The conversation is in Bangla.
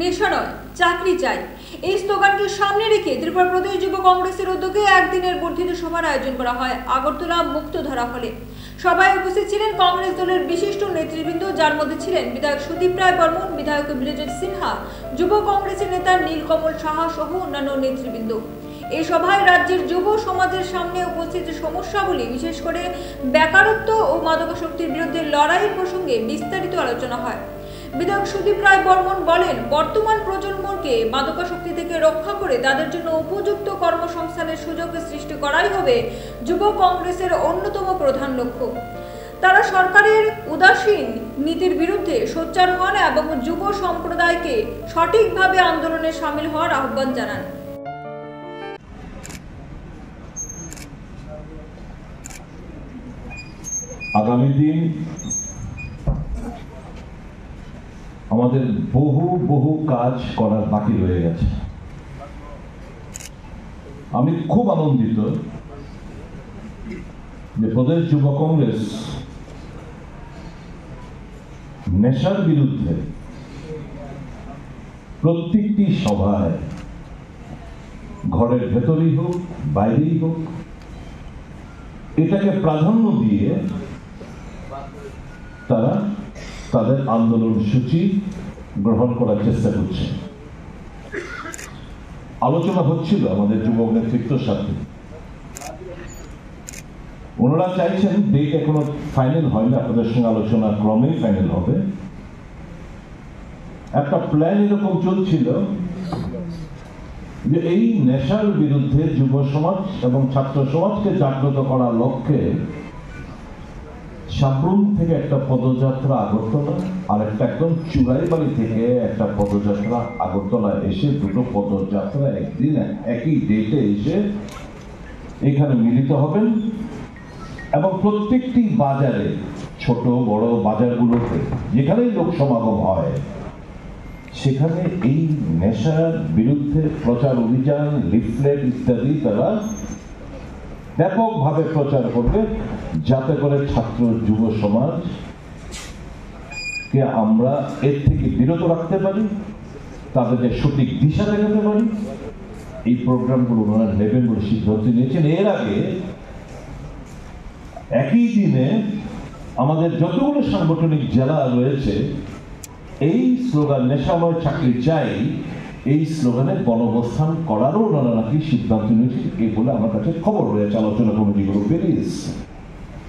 নেশা নয়, চাকরি চাই, এই স্লোগানকে সামনে রেখে ত্রিপুরা প্রদেশ যুব কংগ্রেসের উদ্যোগে একদিনের বর্ধিত সভার আয়োজন করা হয় আগরতলা মুক্তধারা হলে। সভায় উপস্থিত ছিলেন কংগ্রেস দলের বিশিষ্ট নেতৃবৃন্দ, যার মধ্যে ছিলেন বিধায়ক সুদীপ রায় বর্মন, বিধায়ক বিরজিৎ সিনহা, যুব কংগ্রেসের নেতা নীলকমল সাহা সহ অন্যান্য নেতৃবৃন্দ। এই সভায় রাজ্যের যুব সমাজের সামনে উপস্থিত সমস্যাগুলি, বিশেষ করে বেকারত্ব ও মাদকাসক্তির বিরুদ্ধে লড়াইয়ের প্রসঙ্গে বিস্তারিত আলোচনা হয়। বিধায়ক সুদীপ রায় বর্মন বলেন, বর্তমান প্রজন্মকে মাদকাসক্তি থেকে রক্ষা করে তাদের জন্য উপযুক্ত কর্মসংস্থানের সুযোগ সৃষ্টি করাই হবে যুব কংগ্রেসের অন্যতম প্রধান লক্ষ্য। তারা সরকারের উদাসীন নীতির বিরুদ্ধে সোচ্চার হন এবং যুব সম্প্রদায়কে সঠিকভাবে আন্দোলনে সামিল হওয়ার আহ্বান জানান। আগামী দিন আমাদের বহু কাজ করার বাকি রয়ে গেছে। আমি খুব আনন্দিত যে প্রদেশ যুব কংগ্রেস নেশার বিরুদ্ধে প্রত্যেকটি সভায়, ঘরের ভেতরেই হোক বাইরেই হোক, এটাকে প্রাধান্য দিয়ে তারা তাদের আন্দোলন সূচি গ্রহণ করার চেষ্টা করছে। আলোচনা হচ্ছিল আমাদের যুবক নেতৃত্বের সাথে, ওনারা চাইছেন ডেট এখনো ফাইনাল হয়নি, আপনাদের সঙ্গে আলোচনা ক্রমেই ফাইনাল হবে। একটা প্ল্যান এরকম চলছিল যে এই নেশার বিরুদ্ধে যুব সমাজ এবং ছাত্র সমাজকে জাগ্রত করার লক্ষ্যে সাবরুম থেকে একটা পদযাত্রা আগরতলা, আর একটা একদম চুড়াইবাড়ি থেকে একটা পদযাত্রা আগরতলা এসে, দুটো পদযাত্রা একদিন একই ডেটে এসে এখানে মিলিত হবেন এবং প্রত্যেকটি বাজারে, ছোট বড় বাজারগুলোতে যেখানেই লোক সমাগম হয়, সেখানে এই নেশার বিরুদ্ধে প্রচার অভিযান, লিফলেট ইত্যাদি তারা ব্যাপকভাবে প্রচার করবে, যাতে করে ছাত্র যুব সমাজকে আমরা এর থেকে বিরত রাখতে পারি, তাদেরকে সঠিক দিশা দেখাতে পারি। এই প্রোগ্রামগুলো ওনারা নেবেন বলে সিদ্ধান্ত নিয়েছেন। এর আগে একই দিনে আমাদের যতগুলো সাংগঠনিক জেলা রয়েছে, এই স্লোগান নেশাময় চাকরি চাই, এই স্লোগানে গণঅবস্থান করারও ওনারা নাকি সিদ্ধান্ত নিয়েছে, এই বলে আমার কাছে খবর রয়েছে, আলোচনা কমিটিগুলো বেরিয়েছে।